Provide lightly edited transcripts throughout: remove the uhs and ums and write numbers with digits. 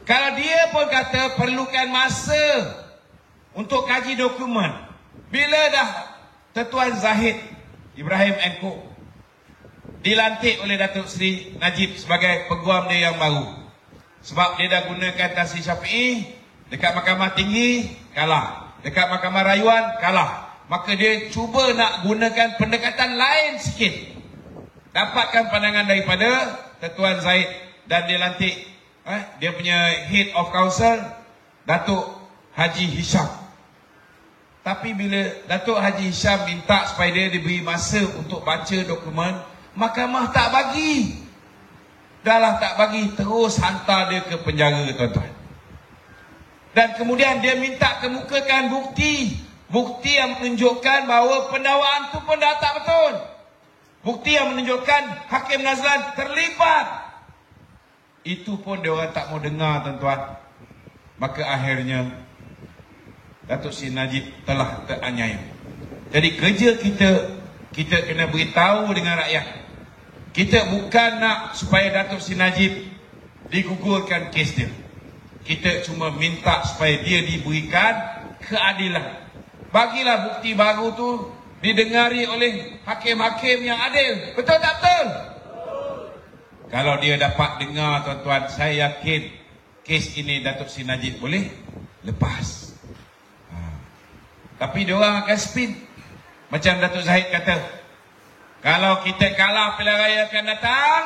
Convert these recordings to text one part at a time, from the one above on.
Kalau dia pun kata perlukan masa untuk kaji dokumen, bila dah Tuan Zahid Ibrahim Enko dilantik oleh Datuk Seri Najib sebagai peguam dia yang baru, sebab dia dah gunakan Tasri Syafi'i dekat Mahkamah Tinggi, kalah. Dekat Mahkamah Rayuan, kalah. Maka dia cuba nak gunakan pendekatan lain sikit, dapatkan pandangan daripada Tuan Zahid, dan dia lantik dia punya Head of Council, Datuk Haji Hisham. Tapi bila Datuk Haji Hisham minta supaya dia diberi masa untuk baca dokumen, Mahkamah tak bagi. Dah lah tak bagi, terus hantar dia ke penjara, tuan-tuan. Dan kemudian dia minta kemukakan bukti. Bukti yang menunjukkan bahawa pendakwaan itu pun dah tak betul. Bukti yang menunjukkan Hakim Nazlan terlibat. Itu pun dia orang tak mau dengar, tuan-tuan. Maka akhirnya Datuk Seri Najib telah teraniaya. Jadi kerja kita kena beritahu dengan rakyat. Kita bukan nak supaya Datuk Seri Najib digugurkan kes dia. Kita cuma minta supaya dia diberikan keadilan. Bagilah bukti baru tu didengari oleh hakim-hakim yang adil. Betul tak betul? Kalau dia dapat dengar, tuan-tuan, saya yakin kes ini Datuk Seri Najib boleh lepas. Tapi dia orang akan spin. Macam Datuk Zahid kata, kalau kita kalah pilihan raya akan datang,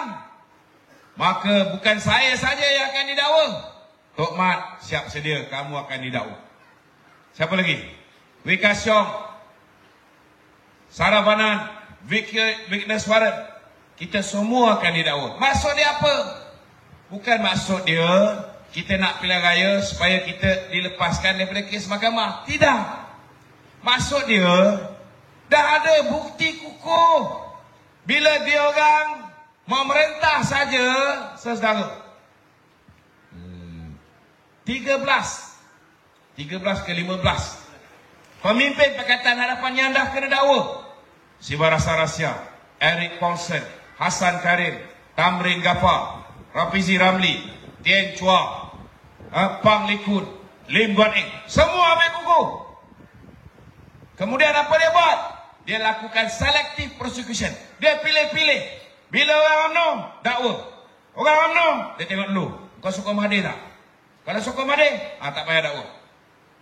maka bukan saya saja yang akan didakwa. Tok Mat, siap sedia, kamu akan didakwa. Siapa lagi? Wika Syong, Sarah Banan, Witness Warren. Kita semua akan didakwa. Maksud dia apa? Bukan maksud dia kita nak pilihan raya supaya kita dilepaskan daripada kes mahkamah. Tidak. Maksud dia, dah ada bukti kukuh. Bila dia orang memerintah saja, saudara, 13 ke 15 pemimpin Pakatan Harapan yang dah kena dakwa. Siva Rasa Rasya, Eric Paulsen, Hassan Karim, Tamrin Ghaffar, Rafizi Ramli, Tien Chua, Pang Likun, Lim Guan Eng, semua ambil kukuh. Kemudian apa dia buat? Dia lakukan selective prosecution. Dia pilih-pilih. Bila orang UMNO, dakwa. Orang UMNO, dia tengok dulu, kau sokong Mahathir tak? Kalau sokong Mahathir, tak payah dakwa.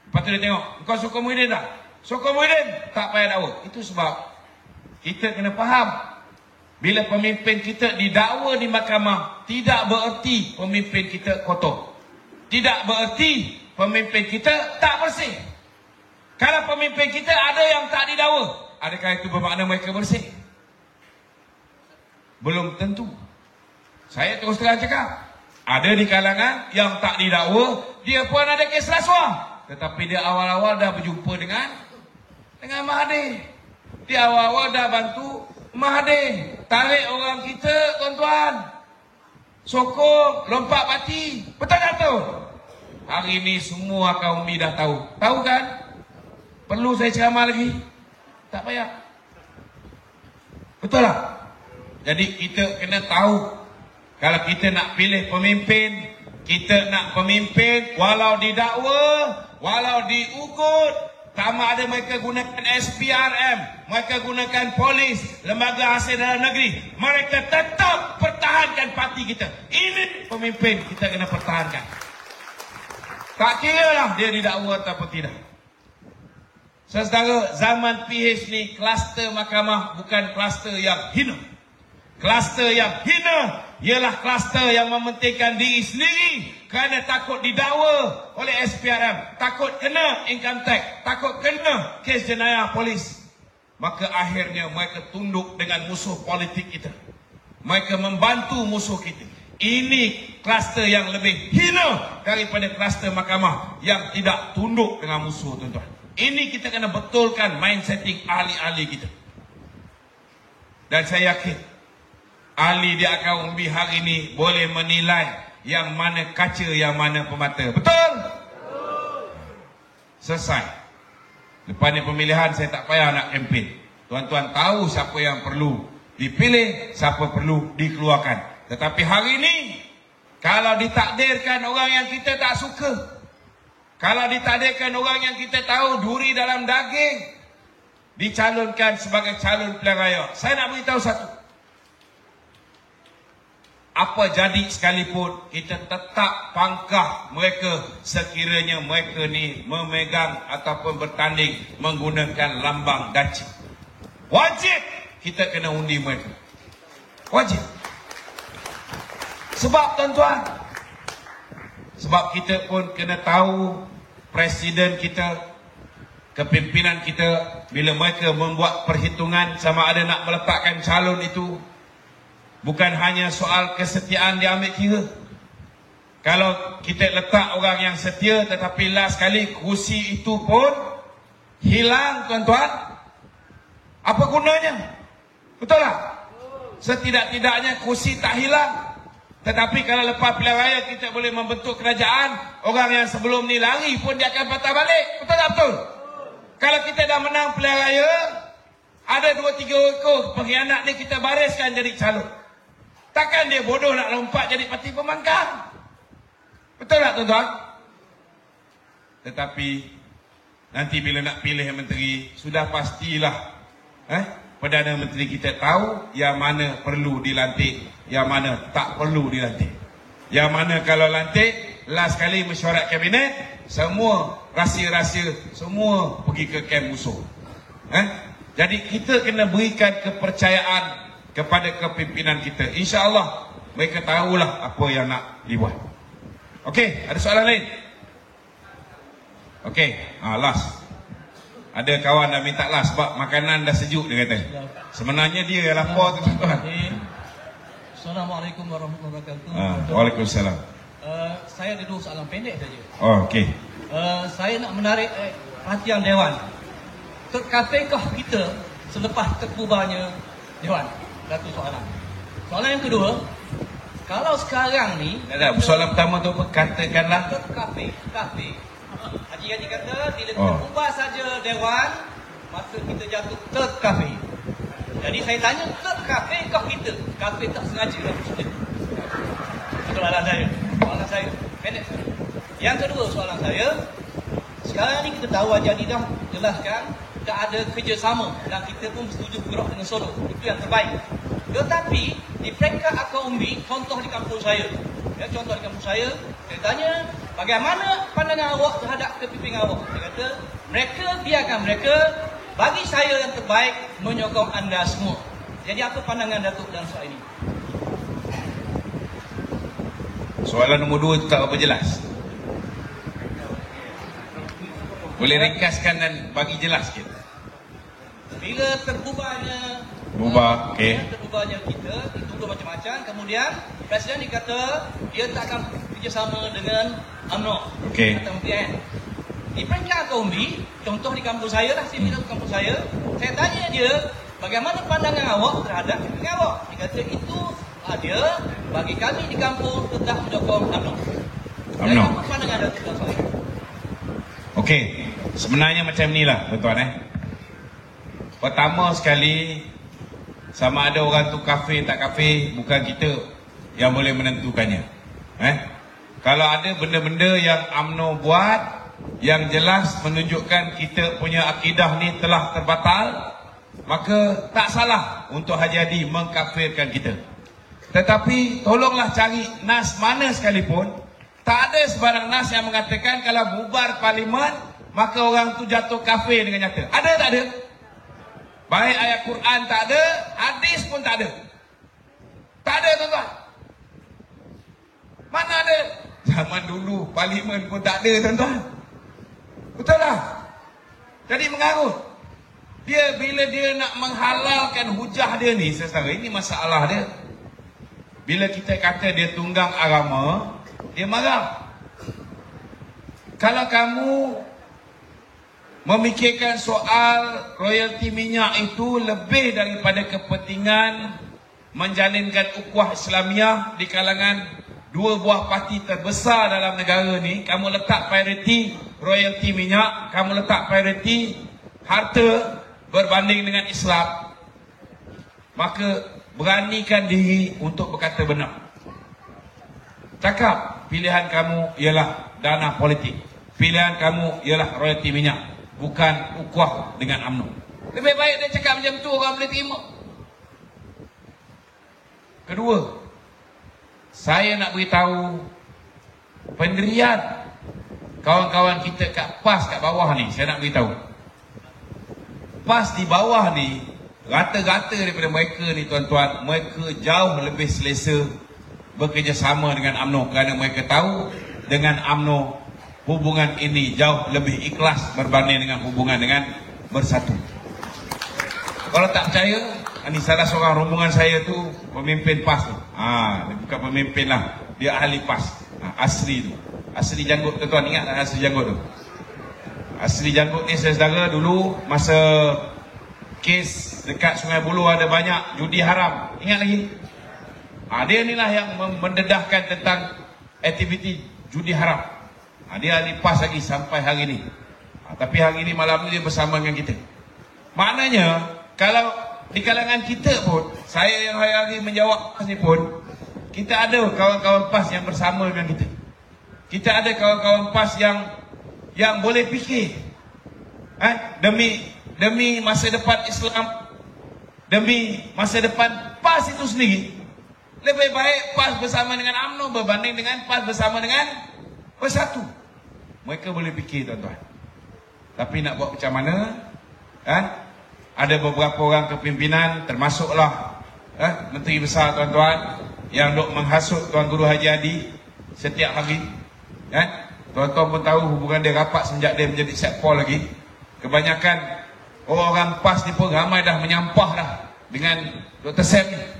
Lepas tu dia tengok, kau sokong Muhyiddin tak? Sokong Muhyiddin, tak payah dakwa. Itu sebab kita kena faham, bila pemimpin kita didakwa di mahkamah, tidak bererti pemimpin kita kotor. Tidak bererti pemimpin kita tak bersih. Kalau pemimpin kita ada yang tak didakwa, adakah itu bermakna mereka bersih? Belum tentu. Saya terus terang cakap, ada di kalangan yang tak didakwa, dia pun ada kes rasuah, tetapi dia awal-awal dah berjumpa dengan Mahathir. Dia awal-awal dah bantu Mahathir. Tarik orang kita, tuan-tuan, sokong, lompat parti. Betul tak tahu? Hari ini semua kaum ni dah tahu. Tahu kan? Perlu saya ceramah lagi? Tak payah. Betul tak? Jadi kita kena tahu, kalau kita nak pilih pemimpin, kita nak pemimpin walau didakwa, walau diugut, sama ada mereka gunakan SPRM, mereka gunakan polis, lembaga hasil dalam negeri, mereka tetap pertahankan parti kita. Ini pemimpin kita kena pertahankan. Tak kira lah dia didakwa ataupun tidak. Saudara, zaman PH ni kluster mahkamah bukan kluster yang hina. Kluster yang hina ialah kluster yang mementingkan diri sendiri kerana takut didakwa oleh SPRM, takut kena income tax, takut kena kes jenayah polis. Maka akhirnya mereka tunduk dengan musuh politik kita. Mereka membantu musuh kita. Ini kluster yang lebih hina daripada kluster mahkamah yang tidak tunduk dengan musuh, tuan-tuan. Ini kita kena betulkan mindsetting ahli-ahli kita. Dan saya yakin ahli dia akan umbi hari ini boleh menilai yang mana kaca, yang mana pemata. Betul? Selesai. Lepas ni pemilihan, saya tak payah nak kempen. Tuan-tuan tahu siapa yang perlu dipilih, siapa perlu dikeluarkan. Tetapi hari ini, Kalau ditakdirkan orang yang kita tak suka, kalau ditakdirkan orang yang kita tahu duri dalam daging, dicalonkan sebagai calon pilihan raya, saya nak beritahu satu. Apa jadi sekalipun, kita tetap pangkah mereka sekiranya mereka ni memegang ataupun bertanding menggunakan lambang daci. Wajib kita kena undi mereka. Wajib. Sebab tuan-tuan, sebab kita pun kena tahu presiden kita, kepimpinan kita, bila mereka membuat perhitungan sama ada nak meletakkan calon itu, bukan hanya soal kesetiaan dia ambil kira. Kalau kita letak orang yang setia tetapi last kali kursi itu pun hilang, tuan-tuan, apa gunanya? Betul tak? Setidak-tidaknya kursi tak hilang. Tetapi kalau lepas pilihan raya kita boleh membentuk kerajaan, orang yang sebelum ni lari pun dia akan patah balik. Betul tak betul? Kalau kita dah menang pilihan raya, ada 2-3 ekor pengkhianat ni kita bariskan jadi calon. Takkan dia bodoh nak lompat jadi parti pembangkang. Betul tak tuan-tuan? Tetapi nanti bila nak pilih menteri, sudah pastilah Perdana Menteri kita tahu yang mana perlu dilantik, yang mana tak perlu dilantik. Yang mana kalau lantik, last kali mesyuarat kabinet, semua rahsia-rahsia semua pergi ke kem musuh. Jadi kita kena berikan kepercayaan kepada kepimpinan kita. InsyaAllah mereka tahulah apa yang nak dibuat. Okey, ada soalan lain? Okey, last. Ada kawan dah minta last sebab makanan dah sejuk dia kata. Sebenarnya dia yang lapar tu tuan-tuan. Assalamualaikum warahmatullahi wabarakatuh. Waalaikumsalam. Saya ada 2 soalan pendek saja. Oh, okey. Saya nak menarik perhatian Dewan. Terkafekah kita selepas terbubarnya Dewan? Satu soalan. Soalan yang kedua, kalau sekarang ni, soalan pertama tu apa? Katakanlah kafe. Haji kata bila kita ubah saja Dewan, maka kita jatuh terkafe. Jadi saya tanya, terkafekah kita? Kafe tak sengaja lah. Itu soalan saya. Pendek saja. Yang kedua soalan saya, sekarang ni kita tahu Haji Hadi dah jelaskan tak ada kerjasama dan kita pun setuju bergerak dengan Solo. Itu yang terbaik. Tetapi di peringkat akar umbi, contoh di kampung saya, saya tanya, bagaimana pandangan awak terhadap kepimpinan awak? Dia kata, biarkan mereka, bagi saya yang terbaik menyokong anda semua. Jadi apa pandangan Datuk dalam soal ini? Soalan nombor 2 itu tak apa jelas. Boleh ringkaskan dan bagi jelas sikit. Bila terbubarnya terbubarnya kita, dituduh macam-macam, kemudian Presiden dikata dia tak akan kerjasama dengan UMNO. Okey. Di peringkat akar umbi, contoh di kampung saya lah, sini kampung saya tanya dia, bagaimana pandangan awak terhadap kepimpinan awak? Dia kata itu ada, bagi kami di kampung tetap menyokong UMNO. Jadi apa pandangan Datuk dalam soal ini? Okey, sebenarnya macam inilah tuan-tuan. Pertama sekali, sama ada orang tu kafir tak kafir, bukan kita yang boleh menentukannya. Kalau ada benda-benda yang UMNO buat yang jelas menunjukkan kita punya akidah ni telah terbatal, maka tak salah untuk Haji Hadi mengkafirkan kita. Tetapi tolonglah cari nas mana sekalipun, tak ada sebarang nas yang mengatakan kalau bubar parlimen maka orang tu jatuh kafir dengan nyata. Ada tak ada? Baik ayat Quran tak ada, hadis pun tak ada. Tak ada tuan-tuan. Mana ada? Zaman dulu parlimen pun tak ada tuan-tuan. Betul tak? Jadi mengarut. Dia bila dia nak menghalalkan hujah dia ni, secara ini masalah dia. Bila kita kata dia tunggang agama, dia marah. Kalau kamu memikirkan soal royalti minyak itu lebih daripada kepentingan menjalinkan ukhuwah Islamiah di kalangan 2 buah parti terbesar dalam negara ni, kamu letak prioriti royalti minyak, kamu letak prioriti harta berbanding dengan Islam, maka beranikan diri untuk berkata benar. Cakap pilihan kamu ialah dana politik. Pilihan kamu ialah royalti minyak, bukan ukhuwah dengan UMNO. Lebih baik dia cakap macam tu, orang boleh terima. Kedua, saya nak beritahu pendirian kawan-kawan kita kat PAS kat bawah ni, saya nak beritahu. PAS di bawah ni, rata-rata daripada mereka ni tuan-tuan, mereka jauh lebih selesa bekerjasama dengan UMNO kerana mereka tahu dengan UMNO hubungan ini jauh lebih ikhlas berbanding dengan hubungan dengan Bersatu. Kalau tak percaya, ini salah seorang rombongan saya tu pemimpin PAS tu. Dia bukan pemimpin lah, dia ahli PAS. Asri tu, Asri Janggut tuan-tuan, ingat tak Asri Janggut tu? Asri Janggut ni saudara dulu masa kes dekat Sungai Buloh ada banyak judi haram. Ingat lagi? Dia inilah yang mendedahkan tentang aktiviti judi haram. Dia ahli PAS lagi sampai hari ini. Tapi hari ini malam ni dia bersama dengan kita. Maknanya kalau di kalangan kita pun, saya yang hari-hari menjawab PAS ni pun, kita ada kawan-kawan PAS yang bersama dengan kita. Kita ada kawan-kawan PAS yang boleh fikir demi masa depan Islam, demi masa depan PAS itu sendiri. Lebih baik PAS bersama dengan UMNO berbanding dengan PAS bersama dengan Bersatu. Mereka boleh fikir tuan-tuan. Tapi nak buat macam mana? Ada beberapa orang kepimpinan, termasuklah Menteri Besar tuan-tuan, yang duk menghasut Tuan Guru Haji Hadi setiap hari. Tuan-tuan pun tahu hubungan dia rapat sejak dia menjadi Setpol lagi. Kebanyakan orang PAS ni pun ramai dah menyampah dah dengan Dr. Sam ni.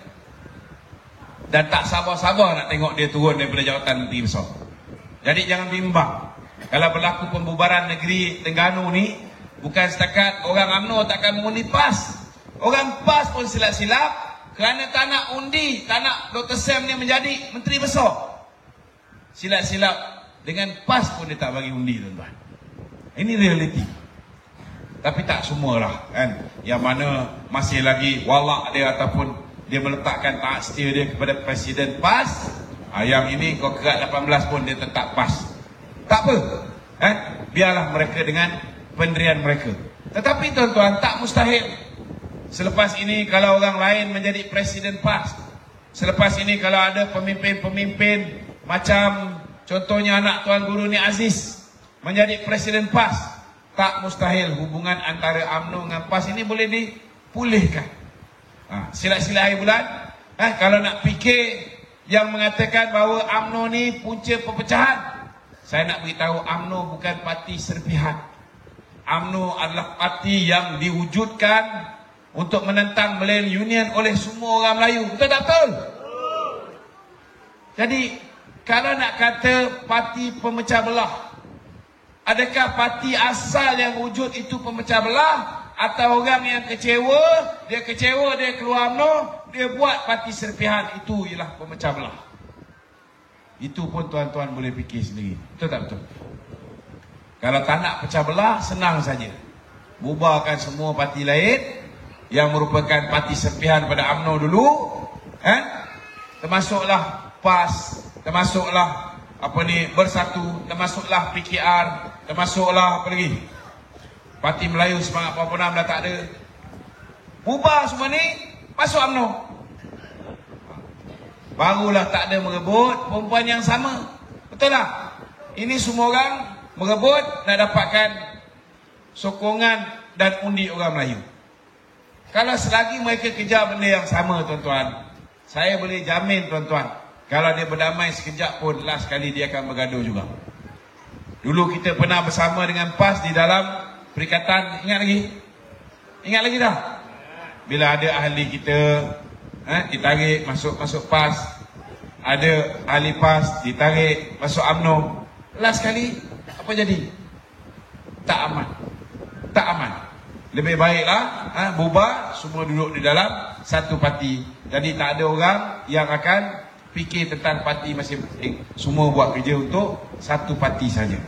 Dan tak sabar-sabar nak tengok dia turun daripada jawatan Menteri Besar. Jadi jangan bimbang. Kalau berlaku pembubaran negeri Terengganu ni, bukan setakat orang UMNO takkan mengundi PAS. Orang PAS pun silap-silap kerana tak nak undi, tak nak Dr. Sam ni menjadi Menteri Besar. Silap-silap dengan PAS pun dia tak bagi undi tuan-tuan. Ini realiti. Tapi tak semualah yang mana masih lagi walak dia ataupun dia meletakkan taat setia dia kepada Presiden PAS. Yang ini kau kerat 18 pun dia tetap PAS. Tak apa, biarlah mereka dengan pendirian mereka. Tetapi tuan-tuan, tak mustahil. Selepas ini kalau orang lain menjadi Presiden PAS, selepas ini kalau ada pemimpin-pemimpin macam contohnya anak Tuan Guru Ni Aziz menjadi Presiden PAS, tak mustahil hubungan antara UMNO dengan PAS ini boleh dipulihkan. Silat-silat hari bulan, kalau nak fikir yang mengatakan bahawa UMNO ni punca perpecahan, saya nak beritahu UMNO bukan parti serpihan. UMNO adalah parti yang diwujudkan untuk menentang Malaysian Union oleh semua orang Melayu. Betul tak betul? Jadi kalau nak kata parti pemecah belah, adakah parti asal yang wujud itu pemecah belah, atau orang yang kecewa, dia keluar UMNO, dia buat parti serpihan, itu ialah pemecah belah. Itu pun tuan-tuan boleh fikir sendiri. Betul tak betul? Kalau tak nak pecah belah, senang saja. Bubarkan semua parti lain yang merupakan parti serpihan pada UMNO dulu, termasuklah PAS, termasuklah Bersatu, termasuklah PKR, termasuklah apa lagi, Parti Melayu Semangat Pembangunan dah tak ada. Bubar semua ni, masuk UMNO. Barulah tak ada merebut perempuan yang sama. Betul tak? Ini semua orang merebut nak dapatkan sokongan dan undi orang Melayu. Kalau selagi mereka kejar benda yang sama tuan-tuan, saya boleh jamin tuan-tuan, kalau dia berdamai sekejap pun, last kali dia akan bergaduh juga. Dulu kita pernah bersama dengan PAS di dalam perikatan, ingat lagi? Ingat lagi dah? Bila ada ahli kita ditarik masuk PAS, ada ahli PAS ditarik masuk UMNO, last kali apa jadi? Tak aman. Tak aman. Lebih baiklah bubar, semua duduk di dalam satu parti. Jadi tak ada orang yang akan fikir tentang parti masing-masing. Semua buat kerja untuk satu parti saja.